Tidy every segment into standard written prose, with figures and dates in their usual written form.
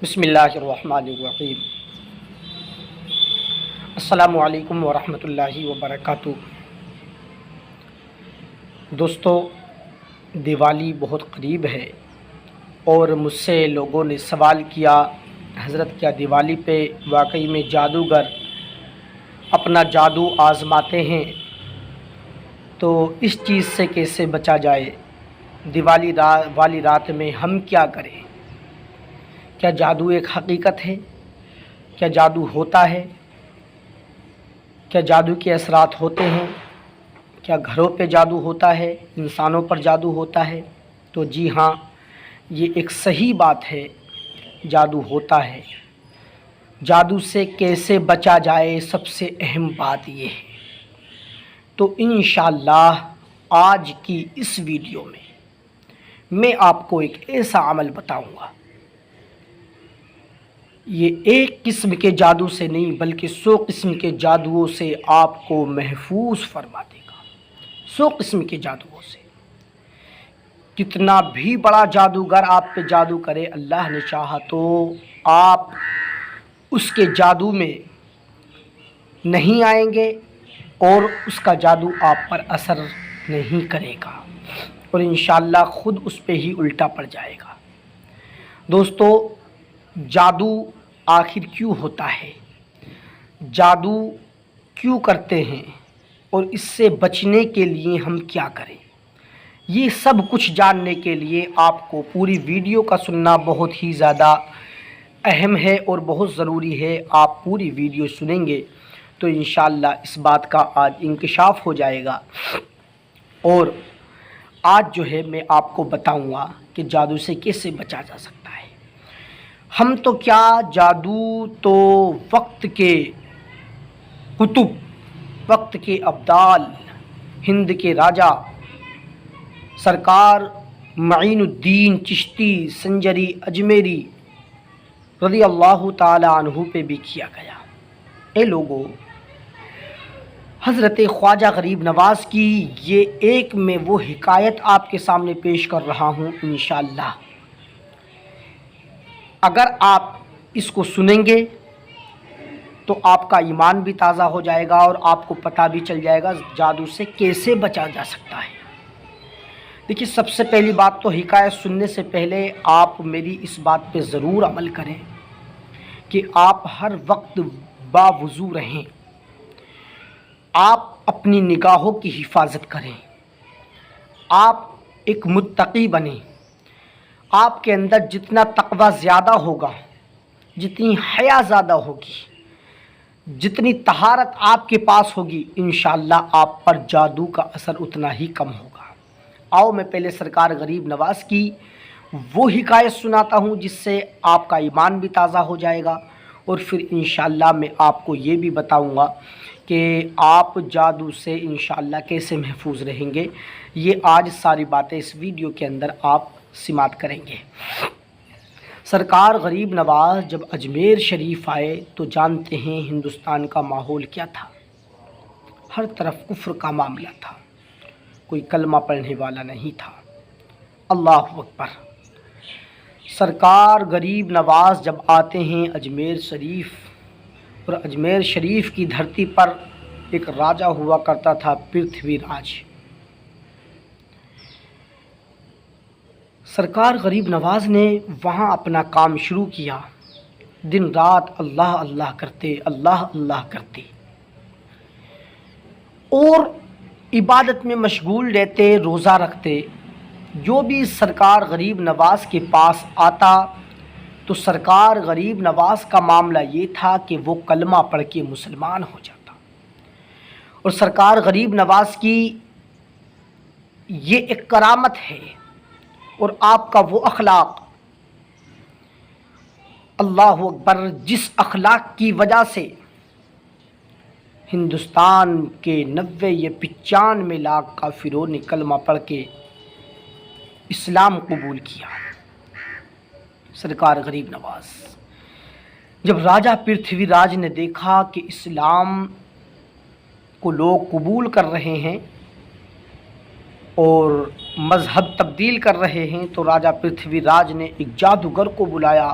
بسم اللہ الرحمن الرحیم۔ السلام علیکم ورحمۃ اللہ وبرکاتہ۔ دوستو، دیوالی بہت قریب ہے اور مجھ سے لوگوں نے سوال کیا، حضرت کیا دیوالی پہ واقعی میں جادوگر اپنا جادو آزماتے ہیں؟ تو اس چیز سے کیسے بچا جائے؟ دیوالی والی رات میں ہم کیا کریں؟ کیا جادو ایک حقیقت ہے؟ کیا جادو ہوتا ہے؟ کیا جادو کے اثرات ہوتے ہیں؟ کیا گھروں پہ جادو ہوتا ہے؟ انسانوں پر جادو ہوتا ہے؟ تو جی ہاں، یہ ایک صحیح بات ہے، جادو ہوتا ہے۔ جادو سے کیسے بچا جائے، سب سے اہم بات یہ ہے۔ تو انشاءاللہ آج کی اس ویڈیو میں آپ کو ایک ایسا عمل بتاؤں گا، یہ ایک قسم کے جادو سے نہیں بلکہ 100 قسم کے جادوؤں سے آپ کو محفوظ فرما دے گا۔ 100 قسم کے جادوؤں سے، کتنا بھی بڑا جادوگر آپ پہ جادو کرے، اللہ نے چاہا تو آپ اس کے جادو میں نہیں آئیں گے اور اس کا جادو آپ پر اثر نہیں کرے گا، اور انشاءاللہ خود اس پہ ہی الٹا پڑ جائے گا۔ دوستو، جادو آخر کیوں ہوتا ہے؟ جادو کیوں کرتے ہیں اور اس سے بچنے کے لیے ہم کیا کریں؟ یہ سب کچھ جاننے کے لیے آپ کو پوری ویڈیو کا سننا بہت ہی زیادہ اہم ہے اور بہت ضروری ہے۔ آپ پوری ویڈیو سنیں گے تو انشاءاللہ اس بات کا آج انکشاف ہو جائے گا، اور آج جو ہے میں آپ کو بتاؤں گا کہ جادو سے کیسے بچا جا سکتا ہے۔ ہم تو کیا، جادو تو وقت کے کتب، وقت کے ابدال، ہند کے راجا سرکار معین الدین چشتی سنجری اجمیری رضی اللہ تعالی عنہ پہ بھی کیا گیا۔ اے لوگوں، حضرت خواجہ غریب نواز کی یہ ایک میں وہ حکایت آپ کے سامنے پیش کر رہا ہوں۔ انشاءاللہ اگر آپ اس کو سنیں گے تو آپ کا ایمان بھی تازہ ہو جائے گا اور آپ کو پتہ بھی چل جائے گا جادو سے کیسے بچا جا سکتا ہے۔ دیکھیے، سب سے پہلی بات تو حکایت سننے سے پہلے آپ میری اس بات پہ ضرور عمل کریں کہ آپ ہر وقت باوضو رہیں، آپ اپنی نگاہوں کی حفاظت کریں، آپ ایک متقی بنیں۔ آپ کے اندر جتنا تقوی زیادہ ہوگا، جتنی حیا زیادہ ہوگی، جتنی طہارت آپ کے پاس ہوگی، انشاءاللہ آپ پر جادو کا اثر اتنا ہی کم ہوگا۔ آؤ میں پہلے سرکار غریب نواز کی وہ حکایت سناتا ہوں جس سے آپ کا ایمان بھی تازہ ہو جائے گا، اور پھر انشاءاللہ میں آپ کو یہ بھی بتاؤں گا کہ آپ جادو سے انشاءاللہ کیسے محفوظ رہیں گے۔ یہ آج ساری باتیں اس ویڈیو کے اندر آپ سماعت کریں گے۔ سرکار غریب نواز جب اجمیر شریف آئے تو جانتے ہیں ہندوستان کا ماحول کیا تھا، ہر طرف کفر کا معاملہ تھا، کوئی کلمہ پڑھنے والا نہیں تھا۔ اللہ اکبر! سرکار غریب نواز جب آتے ہیں اجمیر شریف، اور اجمیر شریف کی دھرتی پر ایک راجا ہوا کرتا تھا، پرتھوی راج۔ سرکار غریب نواز نے وہاں اپنا کام شروع کیا، دن رات اللہ اللہ کرتے، اللہ اللہ کرتے، اور عبادت میں مشغول رہتے، روزہ رکھتے۔ جو بھی سرکار غریب نواز کے پاس آتا تو سرکار غریب نواز کا معاملہ یہ تھا کہ وہ کلمہ پڑھ کے مسلمان ہو جاتا، اور سرکار غریب نواز کی یہ ایک کرامت ہے اور آپ کا وہ اخلاق، اللہ اکبر، جس اخلاق کی وجہ سے ہندوستان کے 90 یا 95 لاکھ کافروں نے کلمہ پڑھ کے اسلام قبول کیا۔ سرکار غریب نواز جب راجہ پرتھوی راج نے دیکھا کہ اسلام کو لوگ قبول کر رہے ہیں اور مذہب تبدیل کر رہے ہیں، تو راجہ پرتھوی راج نے ایک جادوگر کو بلایا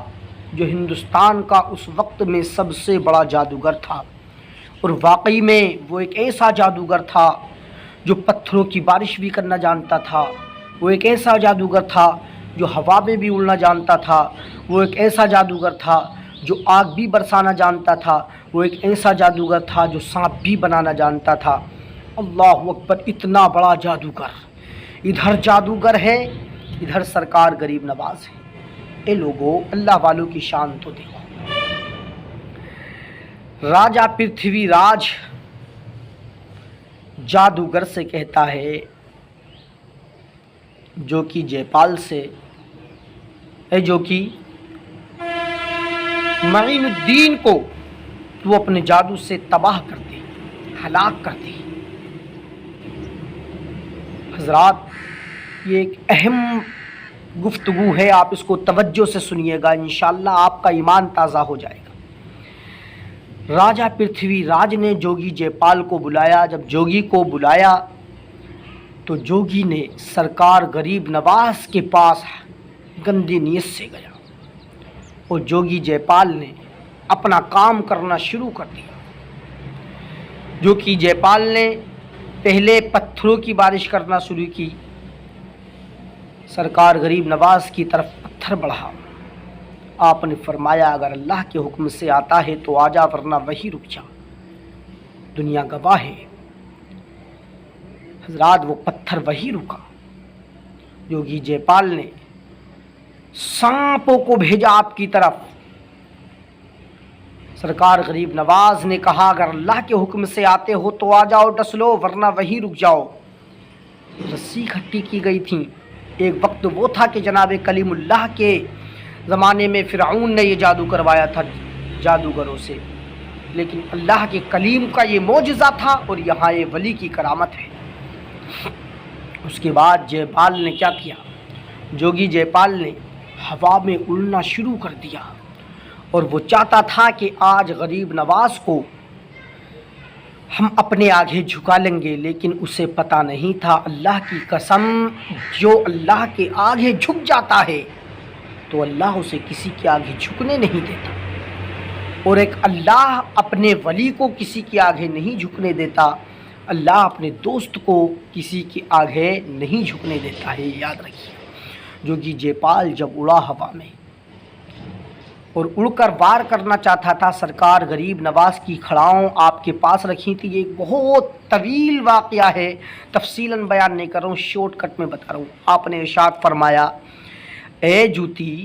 جو ہندوستان کا اس وقت میں سب سے بڑا جادوگر تھا، اور واقعی میں وہ ایک ایسا جادوگر تھا جو پتھروں کی بارش بھی کرنا جانتا تھا، وہ ایک ایسا جادوگر تھا جو ہوا میں بھی اڑنا جانتا تھا، وہ ایک ایسا جادوگر تھا جو آگ بھی برسانا جانتا تھا، وہ ایک ایسا جادوگر تھا جو سانپ بھی بنانا جانتا تھا۔ اللہ اکبر، اتنا بڑا جادوگر، ادھر جادوگر ہے، ادھر سرکار غریب نواز ہے۔ اے لوگوں، اللہ والوں کی شان تو دیکھو۔ راجا پرتھوی راج جادوگر سے کہتا ہے، جو کہ جے پال سے جو کہ معین الدین کو وہ اپنے جادو سے تباہ کر دے، ہلاک کر دے۔ حضرات، یہ ایک اہم گفتگو ہے، آپ اس کو توجہ سے سنیے گا، انشاءاللہ آپ کا ایمان تازہ ہو جائے گا۔ راجا پرتھوی راج نے جوگی جے پال کو بلایا۔ جب جوگی کو بلایا تو جوگی نے سرکار غریب نواز کے پاس گندی نیت سے گیا، اور جوگی جے پال نے اپنا کام کرنا شروع کر دیا۔ جو کہ جے پال نے پہلے پتھروں کی بارش کرنا شروع کی، سرکار غریب نواز کی طرف پتھر بڑھا۔ آپ نے فرمایا، اگر اللہ کے حکم سے آتا ہے تو آ جا، ورنہ وہی رک جا، دنیا گواہ ہے۔ حضرات، وہ پتھر وہی رکا۔ جوگی جے پال نے سانپوں کو بھیجا آپ کی طرف۔ سرکار غریب نواز نے کہا، اگر اللہ کے حکم سے آتے ہو تو آ جاؤ، ڈس لو، ورنہ وہی رک جاؤ۔ رسی کھٹی کی گئی تھی۔ ایک وقت وہ تھا کہ جناب کلیم اللہ کے زمانے میں فرعون نے یہ جادو کروایا تھا جادوگروں سے، لیکن اللہ کے کلیم کا یہ معجزہ تھا، اور یہاں یہ ولی کی کرامت ہے۔ اس کے بعد جے پال نے کیا کیا؟ جوگی جے پال نے ہوا میں اڑنا شروع کر دیا، اور وہ چاہتا تھا کہ آج غریب نواز کو ہم اپنے آگے جھکا لیں گے، لیکن اسے پتہ نہیں تھا، اللہ کی قسم، جو اللہ کے آگے جھک جاتا ہے تو اللہ اسے کسی کے آگے جھکنے نہیں دیتا، اور ایک اللہ اپنے ولی کو کسی کے آگے نہیں جھکنے دیتا، اللہ اپنے دوست کو کسی کے آگے نہیں جھکنے دیتا ہے، یاد رکھیے۔ جوگی جے پال جب اڑا ہوا میں اور اڑ کر وار کرنا چاہتا تھا، سرکار غریب نواز کی کھڑاؤں آپ کے پاس رکھی تھی۔ یہ ایک بہت طویل واقعہ ہے، تفصیلاً بیان نہیں کر رہا ہوں، شارٹ کٹ میں بتا رہا ہوں۔ آپ نے ارشاد فرمایا، اے جوتی،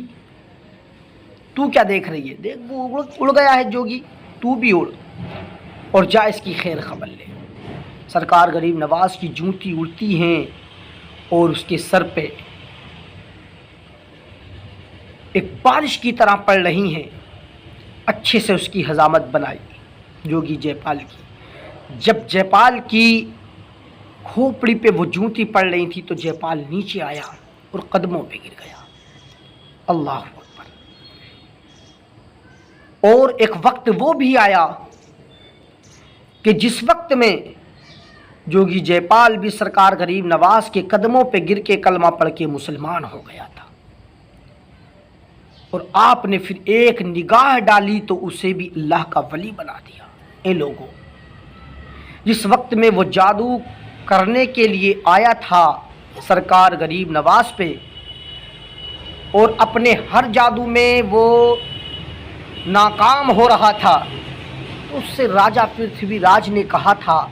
تو کیا دیکھ رہی ہے؟ دیکھ، وہ اڑ گیا ہے جوگی، تو بھی اڑ اور جا اس کی خیر خبر لے۔ سرکار غریب نواز کی جوتی اڑتی ہیں اور اس کے سر پہ ایک بارش کی طرح پڑ رہی ہیں۔ اچھے سے اس کی حجامت بنائی جوگی جے پال کی۔ جب جے پال کی کھوپڑی پہ وہ جوتی پڑ رہی تھی تو جے پال نیچے آیا اور قدموں پہ گر گیا۔ اللہ اکبر۔ اور ایک وقت وہ بھی آیا کہ جس وقت میں جوگی جے پال بھی سرکار غریب نواز کے قدموں پہ گر کے کلمہ پڑھ کے مسلمان ہو گیا تھا، اور آپ نے پھر ایک نگاہ ڈالی تو اسے بھی اللہ کا ولی بنا دیا۔ اے لوگوں، جس وقت میں وہ جادو کرنے کے لیے آیا تھا سرکار غریب نواز پہ، اور اپنے ہر جادو میں وہ ناکام ہو رہا تھا، تو اس سے راجا پرتھوی راج نے کہا تھا،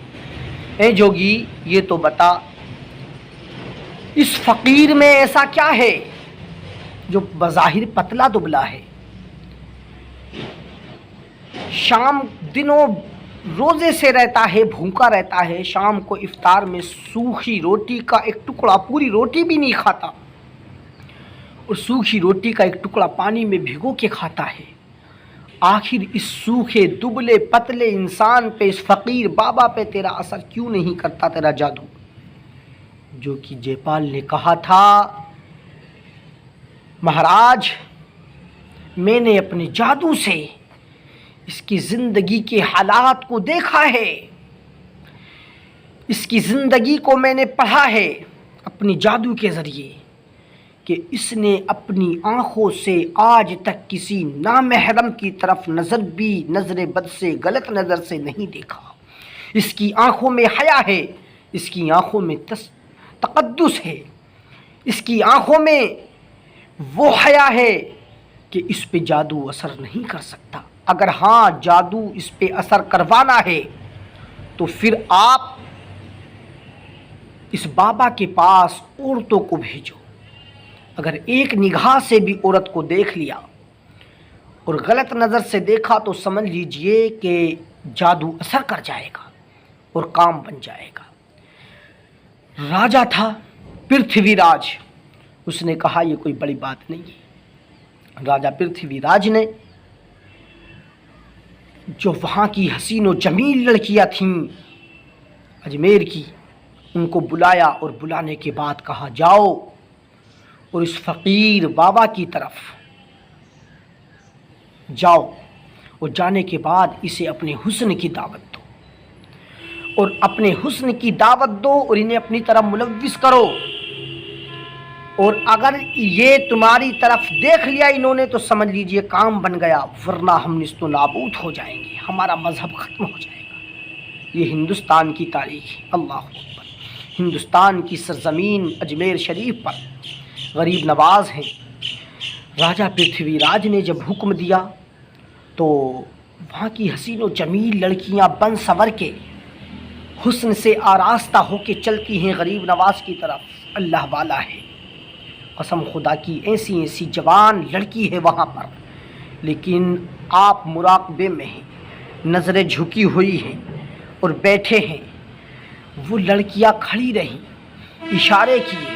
اے جوگی، یہ تو بتا، اس فقیر میں ایسا کیا ہے جو بظاہر پتلا دبلا ہے، شام دنوں روزے سے رہتا ہے، بھوکا رہتا ہے، شام کو افطار میں سوکھی روٹی کا ایک ٹکڑا، پوری روٹی بھی نہیں کھاتا، اور سوکھی روٹی کا ایک ٹکڑا پانی میں بھگو کے کھاتا ہے۔ آخر اس سوکھے دبلے پتلے انسان پہ، اس فقیر بابا پہ تیرا اثر کیوں نہیں کرتا تیرا جادو؟ جو کہ جے پال نے کہا تھا، مہاراج، میں نے اپنے جادو سے اس کی زندگی کے حالات کو دیکھا ہے، اس کی زندگی کو میں نے پڑھا ہے اپنی جادو کے ذریعے، کہ اس نے اپنی آنکھوں سے آج تک کسی نامحرم کی طرف نظر بد سے غلط نظر سے نہیں دیکھا۔ اس کی آنکھوں میں حیا ہے، اس کی آنکھوں میں تقدس ہے، اس کی آنکھوں میں وہ حیا ہے کہ اس پہ جادو اثر نہیں کر سکتا۔ اگر ہاں جادو اس پہ اثر کروانا ہے تو پھر آپ اس بابا کے پاس عورتوں کو بھیجو۔ اگر ایک نگاہ سے بھی عورت کو دیکھ لیا اور غلط نظر سے دیکھا تو سمجھ لیجئے کہ جادو اثر کر جائے گا اور کام بن جائے گا۔ راجا تھا پرتھوی راج، اس نے کہا یہ کوئی بڑی بات نہیں ہے۔ راجا پرتھوی راج نے جو وہاں کی حسین و جمیل لڑکیاں تھیں اجمیر کی، ان کو بلایا اور بلانے کے بعد کہا جاؤ اور اس فقیر بابا کی طرف جاؤ اور جانے کے بعد اسے اپنے حسن کی دعوت دو اور اپنے حسن کی دعوت دو اور انہیں اپنی طرف ملوث کرو، اور اگر یہ تمہاری طرف دیکھ لیا انہوں نے تو سمجھ لیجئے کام بن گیا، ورنہ ہم نیست و نابود ہو جائیں گے، ہمارا مذہب ختم ہو جائے گا۔ یہ ہندوستان کی تاریخ ہے۔ اللہ اکبر۔ ہندوستان کی سرزمین اجمیر شریف پر غریب نواز ہیں۔ راجا پرتھوی راج نے جب حکم دیا تو وہاں کی حسین و جمیل لڑکیاں بن سور کے حسن سے آراستہ ہو کے چلتی ہیں غریب نواز کی طرف۔ اللہ والا ہے، قسم خدا کی ایسی ایسی جوان لڑکی ہے وہاں پر، لیکن آپ مراقبے میں ہیں، نظریں جھکی ہوئی ہیں اور بیٹھے ہیں۔ وہ لڑکیاں کھڑی رہیں، اشارے کیے،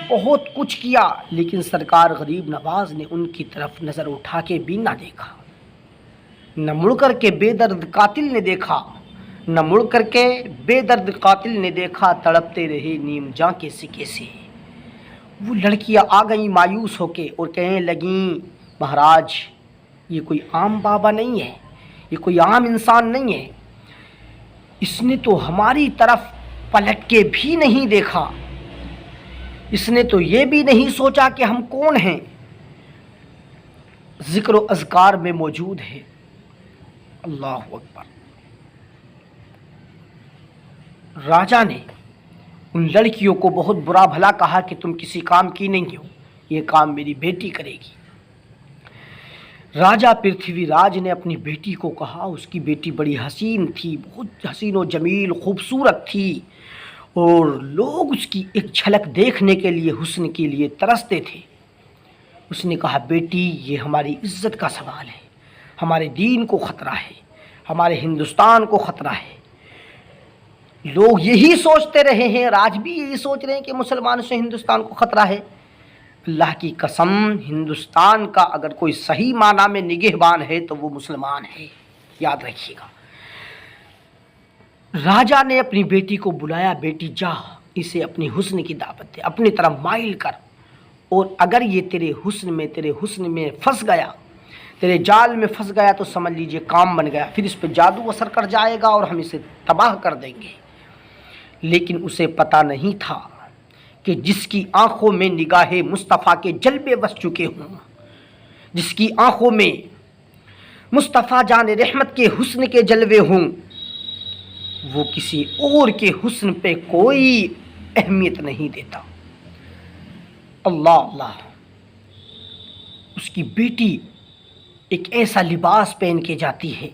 بہت کچھ کیا، لیکن سرکار غریب نواز نے ان کی طرف نظر اٹھا کے بھی نہ دیکھا، نہ مڑ کر کے بے درد قاتل نے دیکھا، نہ مڑ کر کے بے درد قاتل نے دیکھا، تڑپتے رہے نیم جاں کے سکے سے۔ وہ لڑکیاں آ گئیں مایوس ہو کے اور کہنے لگیں مہاراج یہ کوئی عام بابا نہیں ہے، یہ کوئی عام انسان نہیں ہے، اس نے تو ہماری طرف پلٹ کے بھی نہیں دیکھا، اس نے تو یہ بھی نہیں سوچا کہ ہم کون ہیں۔ ذکر و اذکار میں موجود ہے۔ اللہ اکبر۔ راجا نے ان لڑکیوں کو بہت برا بھلا کہا کہ تم کسی کام کی نہیں ہو، یہ کام میری بیٹی کرے گی۔ راجا پرتھوی راج نے اپنی بیٹی کو کہا، اس کی بیٹی بڑی حسین تھی، بہت حسین و جمیل خوبصورت تھی، اور لوگ اس کی ایک جھلک دیکھنے کے لیے حسن کے لیے ترستے تھے۔ اس نے کہا بیٹی یہ ہماری عزت کا سوال ہے، ہمارے دین کو خطرہ ہے، ہمارے ہندوستان کو خطرہ ہے۔ لوگ یہی سوچتے رہے ہیں، آج بھی یہی سوچ رہے ہیں کہ مسلمانوں سے ہندوستان کو خطرہ ہے۔ اللہ کی قسم ہندوستان کا اگر کوئی صحیح معنی میں نگہبان ہے تو وہ مسلمان ہے، یاد رکھیے گا۔ راجا نے اپنی بیٹی کو بلایا، بیٹی جا اسے اپنی حسن کی دعوت دے، اپنی طرف مائل کر، اور اگر یہ تیرے حسن میں پھنس گیا، تیرے جال میں پھنس گیا تو سمجھ لیجئے کام بن گیا، پھر اس پہ جادو اثر کر جائے گا اور ہم اسے تباہ کر دیں گے۔ لیکن اسے پتہ نہیں تھا کہ جس کی آنکھوں میں نگاہ مصطفیٰ کے جلوے بس چکے ہوں، جس کی آنکھوں میں مصطفیٰ جان رحمت کے حسن کے جلوے ہوں، وہ کسی اور کے حسن پہ کوئی اہمیت نہیں دیتا۔ اللہ اللہ۔ اس کی بیٹی ایک ایسا لباس پہن کے جاتی ہے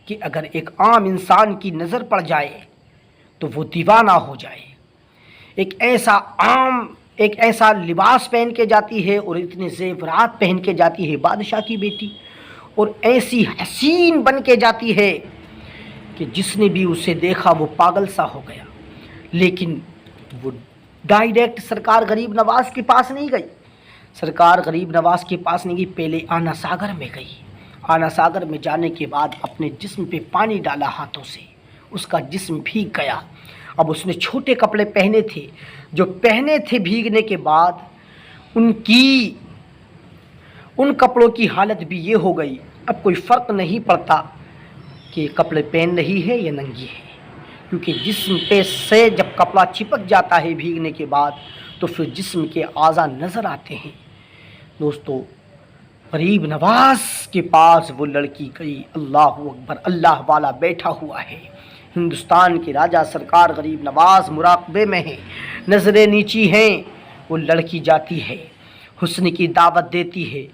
کہ اگر ایک عام انسان کی نظر پڑ جائے تو وہ دیوانہ ہو جائے۔ ایک ایسا لباس پہن کے جاتی ہے اور اتنے زیورات پہن کے جاتی ہے بادشاہ کی بیٹی، اور ایسی حسین بن کے جاتی ہے کہ جس نے بھی اسے دیکھا وہ پاگل سا ہو گیا۔ لیکن وہ ڈائریکٹ سرکار غریب نواز کے پاس نہیں گئی، سرکار غریب نواز کے پاس نہیں گئی، پہلے آنا ساگر میں گئی۔ آنا ساگر میں جانے کے بعد اپنے جسم پہ پانی ڈالا ہاتھوں سے، اس کا جسم بھیگ گیا۔ اب اس نے چھوٹے کپڑے پہنے تھے، جو پہنے تھے بھیگنے کے بعد ان کپڑوں کی حالت بھی یہ ہو گئی، اب کوئی فرق نہیں پڑتا کہ کپڑے پہن رہی ہے یا ننگی ہے، کیونکہ جسم پہ سے جب کپڑا چپک جاتا ہے بھیگنے کے بعد تو پھر جسم کے اعضاء نظر آتے ہیں۔ دوستو، غریب نواز کے پاس وہ لڑکی گئی، اللہ اکبر، اللہ والا بیٹھا ہوا ہے، ہندوستان کے راجہ سرکار غریب نواز مراقبے میں ہیں، نظریں نیچی ہیں۔ وہ لڑکی جاتی ہے، حسن کی دعوت دیتی ہے،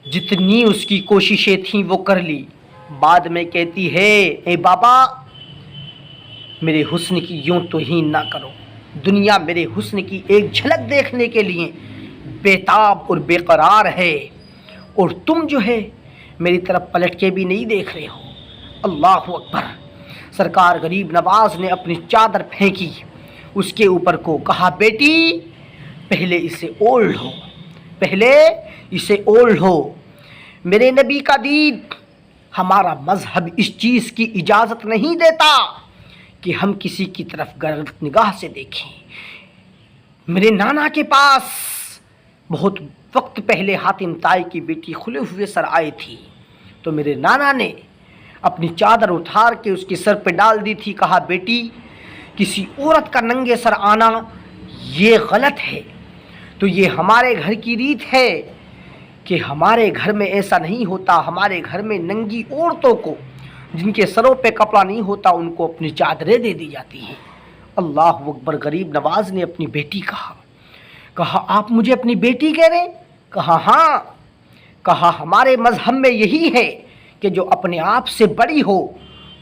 جتنی اس کی کوششیں تھیں وہ کر لی، بعد میں کہتی ہے اے بابا میرے حسن کی یوں توہین نہ کرو، دنیا میرے حسن کی ایک جھلک دیکھنے کے لیے بےتاب اور بے قرار ہے، اور تم جو ہے میری طرف پلٹ کے بھی نہیں دیکھ رہے ہو۔ اللہ اکبر۔ سرکار غریب نواز نے اپنی چادر پھینکی اس کے اوپر کو، کہا بیٹی پہلے اسے اوڑھ لو، پہلے اسے اوڑھ لو۔ میرے نبی کا دین، ہمارا مذہب اس چیز کی اجازت نہیں دیتا کہ ہم کسی کی طرف غلط نگاہ سے دیکھیں۔ میرے نانا کے پاس بہت وقت پہلے حاتم طائی کی بیٹی کھلے ہوئے سر آئی تھی، تو میرے نانا نے اپنی چادر اٹھار کے اس کے سر پہ ڈال دی تھی، کہا بیٹی کسی عورت کا ننگے سر آنا یہ غلط ہے، تو یہ ہمارے گھر کی ریت ہے کہ ہمارے گھر میں ایسا نہیں ہوتا، ہمارے گھر میں ننگی عورتوں کو جن کے سروں پہ کپڑا نہیں ہوتا ان کو اپنی چادریں دے دی جاتی ہیں۔ اللہ اکبر۔ غریب نواز نے اپنی بیٹی کہا آپ مجھے اپنی بیٹی کہہ رہے ہیں؟ کہا ہاں۔ کہا ہمارے مذہب میں یہی ہے کہ جو اپنے آپ سے بڑی ہو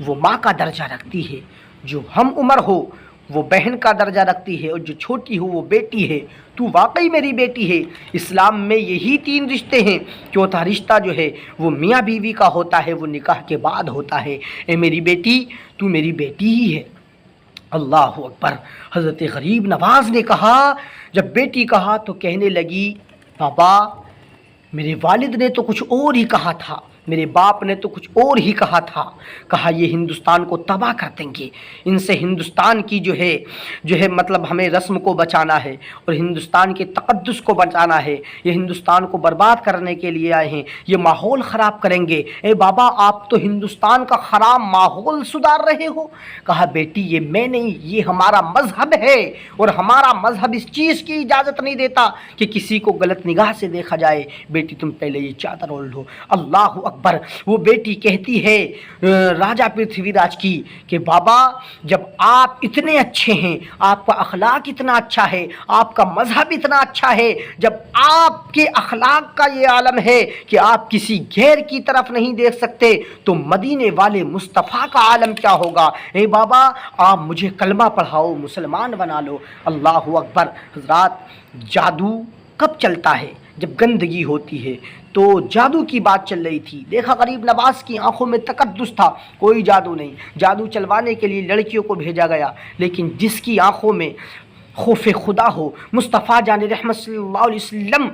وہ ماں کا درجہ رکھتی ہے، جو ہم عمر ہو وہ بہن کا درجہ رکھتی ہے، اور جو چھوٹی ہو وہ بیٹی ہے۔ تو واقعی میری بیٹی ہے۔ اسلام میں یہی 3 رشتے ہیں، چوتھا رشتہ جو ہے وہ میاں بیوی کا ہوتا ہے، وہ نکاح کے بعد ہوتا ہے۔ اے میری بیٹی، تو میری بیٹی ہی ہے۔ اللہ اکبر۔ حضرت غریب نواز نے کہا، جب بیٹی کہا تو کہنے لگی بابا میرے والد نے تو کچھ اور ہی کہا تھا، میرے باپ نے تو کچھ اور ہی کہا تھا، کہا یہ ہندوستان کو تباہ کر دیں گے، ان سے ہندوستان کی جو ہے مطلب ہمیں رسم کو بچانا ہے اور ہندوستان کے تقدس کو بچانا ہے، یہ ہندوستان کو برباد کرنے کے لیے آئے ہیں، یہ ماحول خراب کریں گے۔ اے بابا آپ تو ہندوستان کا خراب ماحول سدھار رہے ہو۔ کہا بیٹی یہ میں نہیں، یہ ہمارا مذہب ہے، اور ہمارا مذہب اس چیز کی اجازت نہیں دیتا کہ کسی کو غلط نگاہ سے دیکھا جائے۔ بیٹی تم پہلے یہ چادر اوڑھ لو۔ اللہ اکبر۔ وہ بیٹی کہتی ہے راجہ پرتھوی راج کی کہ بابا جب آپ اتنے اچھے ہیں، آپ کا اخلاق اتنا اچھا ہے، آپ کا مذہب اتنا اچھا ہے، جب آپ کے اخلاق کا یہ عالم ہے کہ آپ کسی غیر کی طرف نہیں دیکھ سکتے، تو مدینے والے مصطفیٰ کا عالم کیا ہوگا؟ اے بابا آپ مجھے کلمہ پڑھاؤ، مسلمان بنا لو۔ اللہ اکبر۔ حضرات، جادو کب چلتا ہے؟ جب گندگی ہوتی ہے۔ تو جادو کی بات چل رہی تھی، دیکھا غریب نواز کی آنکھوں میں تقدس تھا، کوئی جادو نہیں۔ جادو چلوانے کے لیے لڑکیوں کو بھیجا گیا، لیکن جس کی آنکھوں میں خوف خدا ہو، مصطفیٰ جان رحمت صلی اللہ علیہ وسلم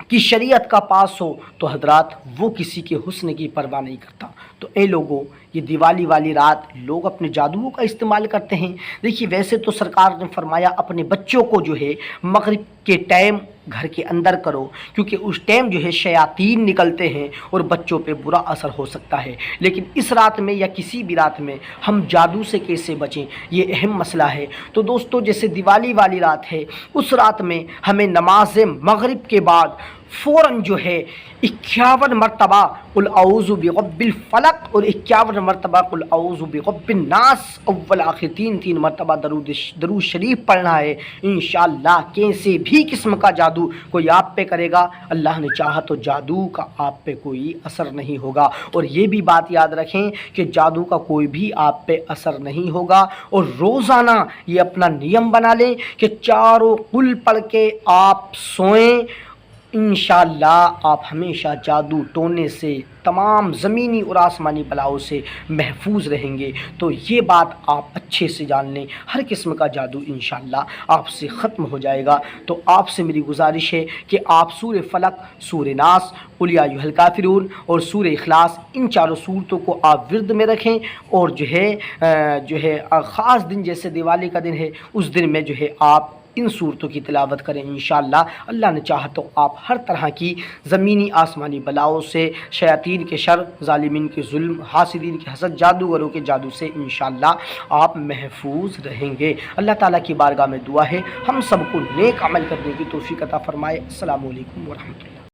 کی شریعت کا پاس ہو، تو حضرات وہ کسی کے حسن کی پرواہ نہیں کرتا۔ تو اے لوگوں، یہ دیوالی والی رات لوگ اپنے جادوؤں کا استعمال کرتے ہیں۔ دیکھیے ویسے تو سرکار نے فرمایا اپنے بچوں کو جو ہے مغرب کے ٹائم گھر کے اندر کرو، کیونکہ اس ٹائم جو ہے شیاطین نکلتے ہیں اور بچوں پہ برا اثر ہو سکتا ہے۔ لیکن اس رات میں یا کسی بھی رات میں ہم جادو سے کیسے بچیں، یہ اہم مسئلہ ہے۔ تو دوستو جیسے دیوالی والی رات ہے، اس رات میں ہمیں نماز مغرب کے بعد فوراً جو ہے 51 مرتبہ قل اعوذ برب الفلق اور 51 مرتبہ قل اعوذ برب الناس، اول آخر 3 مرتبہ درود شریف پڑھنا ہے۔ انشاءاللہ کیسے بھی قسم کا جادو کوئی آپ پہ کرے گا، اللہ نے چاہا تو جادو کا آپ پہ کوئی اثر نہیں ہوگا۔ اور یہ بھی بات یاد رکھیں کہ جادو کا کوئی بھی آپ پہ اثر نہیں ہوگا، اور روزانہ یہ اپنا نیم بنا لیں کہ 4 قل پڑھ کے آپ سوئیں، انشاءاللہ آپ ہمیشہ جادو ٹونے سے، تمام زمینی اور آسمانی بلاؤں سے محفوظ رہیں گے۔ تو یہ بات آپ اچھے سے جان لیں، ہر قسم کا جادو انشاءاللہ آپ سے ختم ہو جائے گا۔ تو آپ سے میری گزارش ہے کہ آپ سورہ فلق، سورہ ناس، قل یا ایھا الکافرون اور سورہ اخلاص، ان 4 سورتوں کو آپ ورد میں رکھیں، اور جو ہے خاص دن جیسے دیوالی کا دن ہے، اس دن میں جو ہے آپ ان صورتوں کی تلاوت کریں انشاءاللہ اللہ نے چاہا تو آپ ہر طرح کی زمینی آسمانی بلاؤں سے، شیاطین کے شر، ظالمین کے ظلم، حاسدین کے حسد، جادوگروں کے جادو سے انشاءاللہ آپ محفوظ رہیں گے۔ اللہ تعالیٰ کی بارگاہ میں دعا ہے ہم سب کو نیک عمل کرنے کی توفیق عطا فرمائے۔ السلام علیکم ورحمۃ اللہ۔